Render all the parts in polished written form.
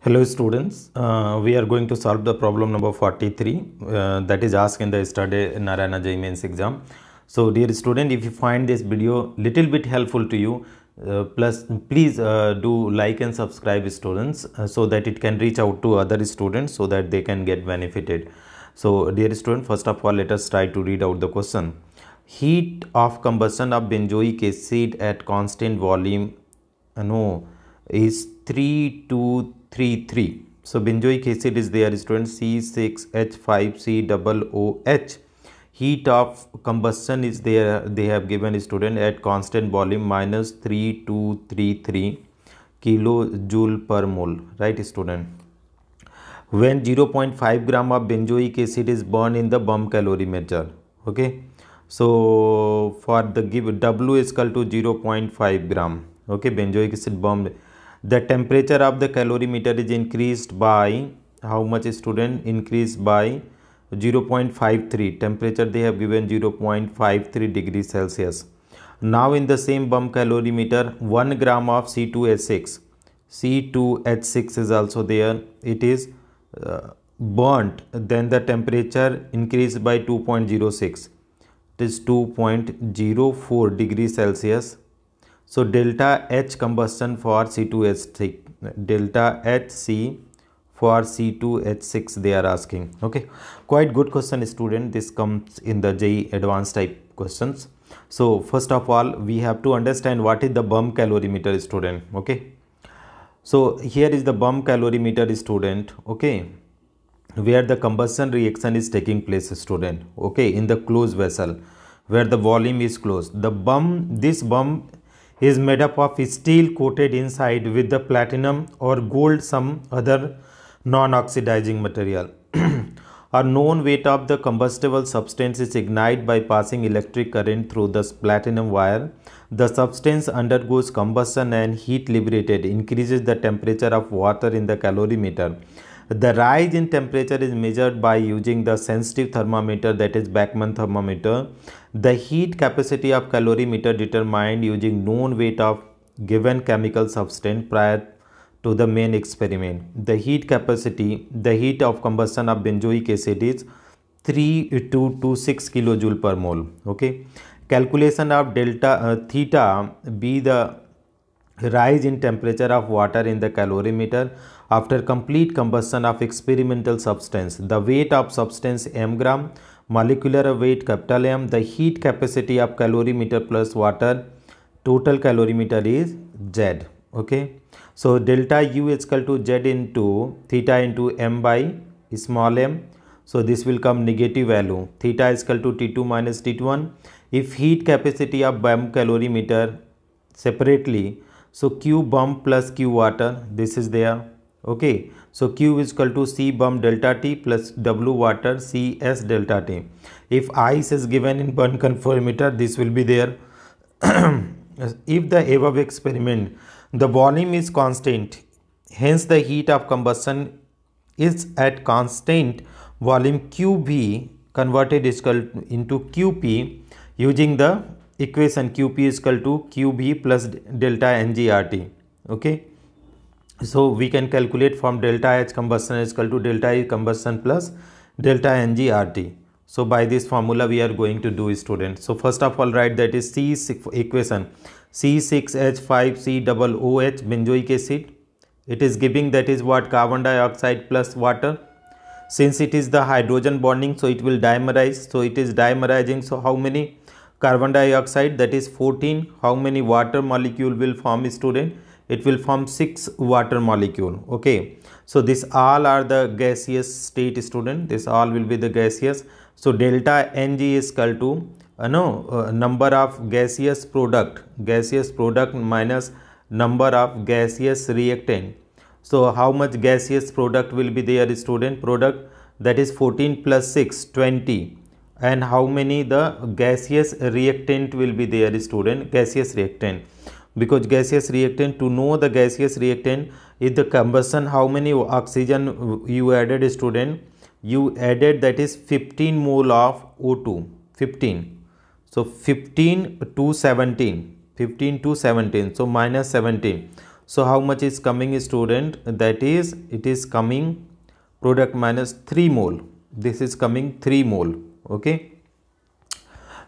Hello students, we are going to solve the problem number 43 that is asked in the study Narayana JEE Mains exam. So dear student, if you find this video little bit helpful to you, please do like and subscribe students so that it can reach out to other students so that they can get benefited. So dear student, first of all let us try to read out the question. Heat of combustion of benzoic acid at constant volume is 3233. So benzoic acid is there student C6H5COOH. Heat of combustion is there, they have given student at constant volume minus 3233 kilojoule per mole, right student. When 0.5 gram of benzoic acid is burned in the bomb calorimeter, okay. So for the give W is equal to 0.5 gram, okay, benzoic acid bomb. The temperature of the calorimeter is increased by how much student? Increased by 0.53. Temperature they have given 0.53 degrees Celsius. Now in the same bomb calorimeter 1 gram of C2H6. C2H6 is also there. It is burnt. Then the temperature increased by 2.06. It is 2.04 degrees Celsius. So delta H combustion for C2H6, delta HC for C2H6 they are asking. Okay, quite good question student. This comes in the JEE advanced type questions. So first of all we have to understand what is the bomb calorimeter student. Okay, so here is the bomb calorimeter student. Okay, where the combustion reaction is taking place student. Okay, in the closed vessel where the volume is closed. This bomb is made up of steel coated inside with the platinum or gold, some other non-oxidizing material. A known weight of the combustible substance is ignited by passing electric current through the platinum wire. The substance undergoes combustion and heat liberated increases the temperature of water in the calorimeter. The rise in temperature is measured by using the sensitive thermometer, that is Bachmann thermometer. The heat capacity of calorimeter determined using known weight of given chemical substance prior to the main experiment. The heat capacity, the heat of combustion of benzoic acid is 3226 kilojoule per mole. Okay. Calculation of delta theta be the rise in temperature of water in the calorimeter after complete combustion of experimental substance. The weight of substance m gram, molecular weight capital M, the heat capacity of calorimeter plus water, total calorimeter is Z. Okay, so delta U is equal to Z into theta into m by small m. So this will come negative value. Theta is equal to T2 minus T1. If heat capacity of bomb calorimeter separately, so Q bomb plus Q water, this is there. Okay, so Q is equal to C bomb delta T plus W water CS delta T. If ice is given in burn calorimeter, this will be there. If the above experiment, the volume is constant, hence the heat of combustion is at constant volume, QB converted is equal into QP using the equation QP is equal to QB plus delta NGRT. Okay, so we can calculate from delta H combustion is equal to delta E combustion plus delta NGRT. So by this formula we are going to do students. So first of all write that is equation C6H5COOH benzoic acid. It is giving that is what, carbon dioxide plus water. Since it is the hydrogen bonding, so it will dimerize. So it is dimerizing. So how many carbon dioxide? That is 14. How many water molecule will form student? It will form 6 water molecule. Okay, so this all are the gaseous state student. This all will be the gaseous. So delta Ng is equal to number of gaseous product minus number of gaseous reactant. So how much gaseous product will be there student? Product, that is 14 plus 6 20. And how many the gaseous reactant will be there student? Gaseous reactant, because gaseous reactant, to know the gaseous reactant is the combustion, how many oxygen you added student? You added that is 15 mole of O2, 15. So 15 to 17, so minus 17. So how much is coming, student? That is, it is coming product minus 3 mole. This is coming 3 mole. Okay,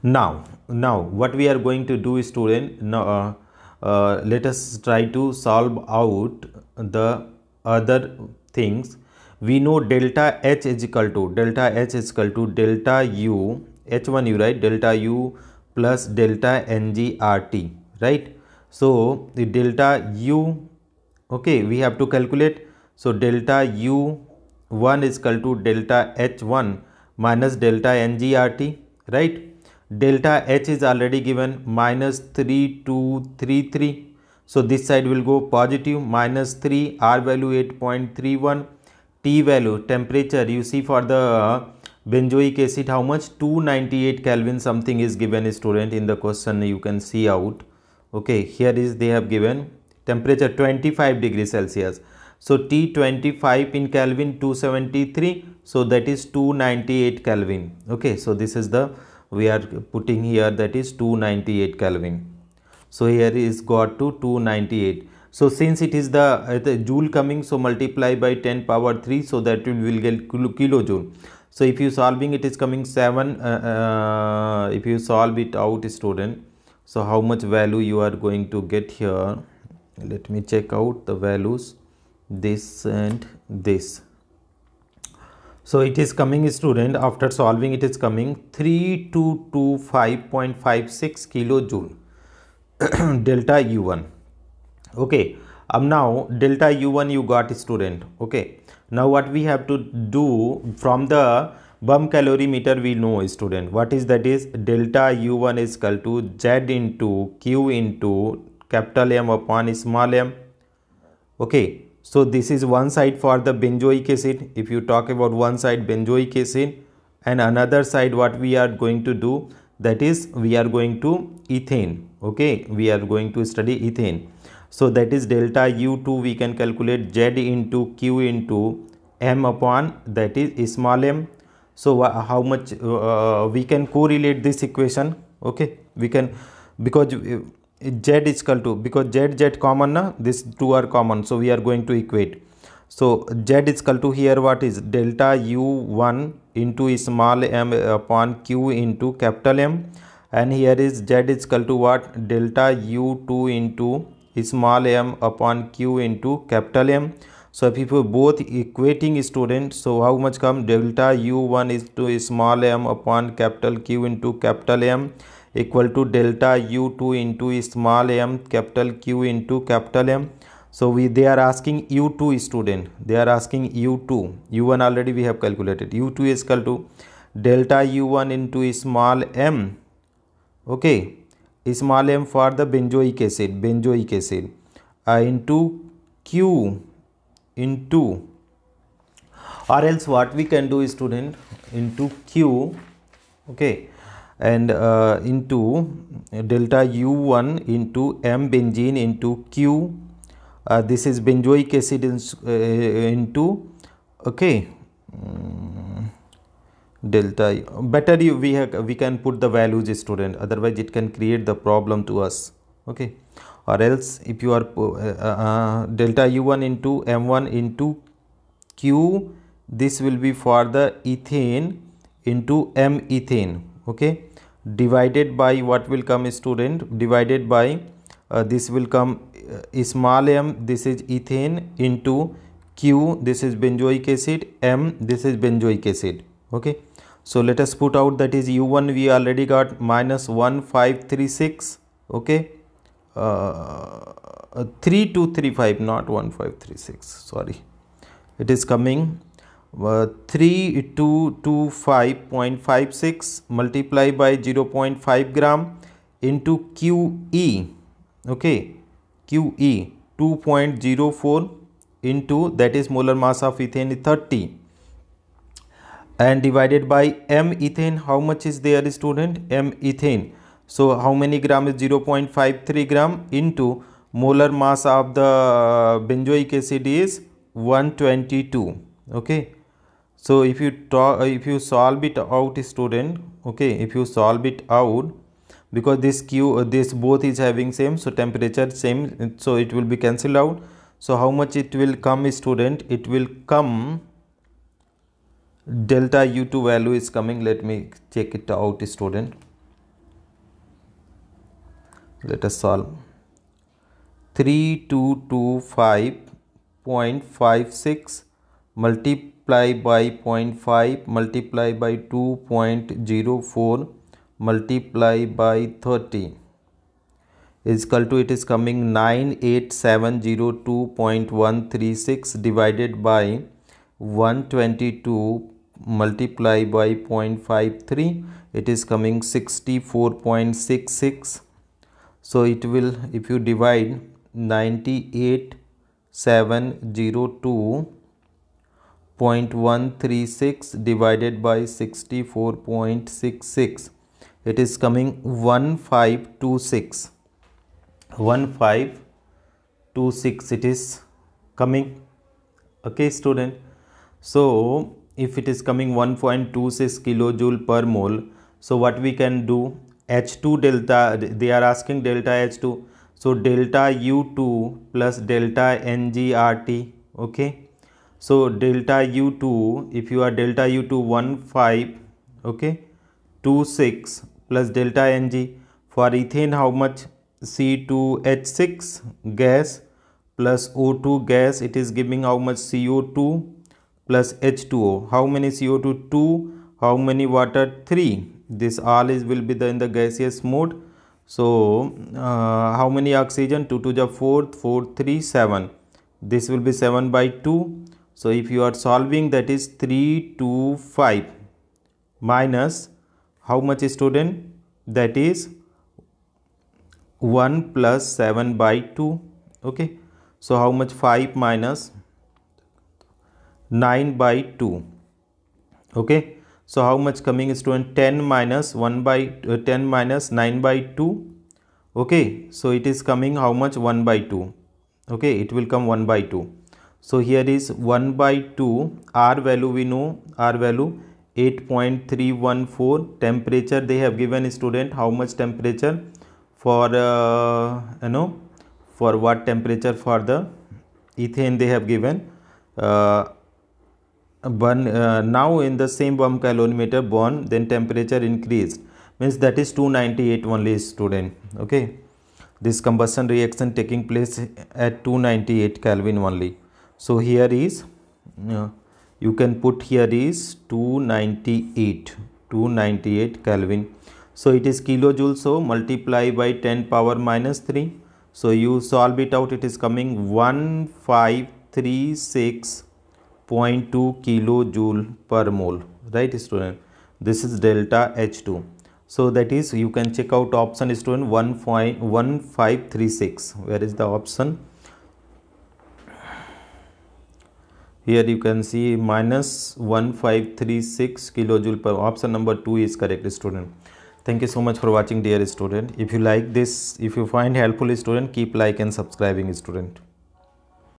now what we are going to do, student, now let us try to solve out the other things. We know delta H is equal to delta U, H1 U, right? Delta U plus delta NGRT, right? So the delta U, okay, we have to calculate. So delta U1 is equal to delta H1 minus delta NGRT, right? Delta H is already given, minus 3233. So this side will go positive, minus 3, R value 8.31, T value, temperature, you see for the benzoic acid how much, 298 Kelvin something is given, student, in the question you can see out. Okay, here is they have given temperature 25 degrees Celsius. So T 25 in Kelvin 273, so that is 298 Kelvin. Okay, so this is the, we are putting here, that is 298 Kelvin. So here is got to 298. So since it is the joule coming, so multiply by 10 power 3, so that will get kilojoule. So if you solving, it is coming 7, if you solve it out, student, so how much value you are going to get here? Let me check out the values, this and this. So it is coming, student, after solving, it is coming 3225.56 kilojoule delta U1. Okay, now delta U1 you got, student. Okay, now what we have to do, from the bump calorimeter we know, student, what is that, is delta U1 is equal to Z into Q into capital M upon small m. Okay, so this is one side for the benzoic acid. If you talk about one side benzoic acid, and another side what we are going to do, that is we are going to ethane. Okay, we are going to study ethane. So that is delta U2, we can calculate Z into Q into M upon, that is small m. So how much we can correlate this equation? Okay, we can, because Z is equal to, because Z common na, this two are common, so we are going to equate. So Z is equal to, here what is delta U1 into small m upon Q into capital M, and here is Z is equal to what, delta U2 into small m upon Q into capital M. So if you both equating, student, so how much come, delta U1 is to small m upon capital Q into capital M equal to delta U2 into small m capital Q into capital M. So they are asking U2, student, they are asking U2. U1 already we have calculated. U2 is equal to delta U1 into small m, okay, small m for the benzoic acid, into Q into, or else what we can do, student, into Q, okay, and into delta U1 into M benzene into Q, this is benzoic acid into, okay, delta, better we can put the values, student, otherwise it can create the problem to us. Okay, or else if you are delta U1 into M1 into Q, this will be for the ethane into M ethane. Okay, divided by what will come, student, divided by this will come small m, this is ethane, into Q, this is benzoic acid, M, this is benzoic acid. Okay, so let us put out, that is U1 we already got minus 1536. Okay, 3235, not 1536, sorry, it is coming 3225.56 multiply by 0.5 gram into QE. Okay, QE 2.04 into, that is molar mass of ethane 30, and divided by M ethane, how much is there, student, M ethane. So how many gram is 0.53 gram into molar mass of the benzoic acid is 122. Okay, so if you solve it out, student, okay, if you solve it out, because this Q this both is having same, so temperature same, so it will be cancelled out. So how much it will come, student? It will come delta U2 value is coming. Let me check it out, student. Let us solve. 3225.56 multiply by 0.5 multiply by 2.04 multiply by 30 is equal to, it is coming 98702.136 divided by 122 multiply by 0.53, it is coming 64.66. so it will, if you divide 98702.136 divided by 64.66, it is coming 1526. 1526 it is coming. Okay, student. So if it is coming 1.26 kilojoule per mole, so what we can do, H2 delta, they are asking delta H2, so delta U2 plus delta NGRT. Okay, so delta U2, if you are delta U2 15, okay, 26 plus delta Ng. For ethane, how much? C2H6 gas plus O2 gas, it is giving how much? CO2 plus H2O. How many CO2? 2. How many water? 3. This all is will be in the gaseous mode. So how many oxygen? 2 to the 4th, 4, 3, 7. This will be 7 by 2. So if you are solving, that is 3 to 5 minus how much, student? That is 1 plus 7 by 2. Okay, so how much? 5 minus 9 by 2. Okay, so how much coming, student? 10 minus 1 by 10 minus 9 by 2. Okay, so it is coming how much? 1 by 2. Okay, it will come 1 by 2. So here is 1 by 2. R value we know, R value 8.314. temperature they have given, student. How much temperature? For for what temperature? For the ethane they have given now in the same bomb calorimeter burn, then temperature increased, means that is 298 only, student. Okay, this combustion reaction taking place at 298 Kelvin only. So here is you can put here is 298 Kelvin. So it is kilojoule, so multiply by 10 power minus 3. So you solve it out, it is coming 1536.2 kilojoule per mole, right, student? This is delta H2. So that is, you can check out option, student, 1.1536. Where is the option? Here you can see minus 1536 kilojoule per. Option number 2 is correct, student. Thank you so much for watching, dear student. If you like this, if you find helpful, student, keep like and subscribing, student.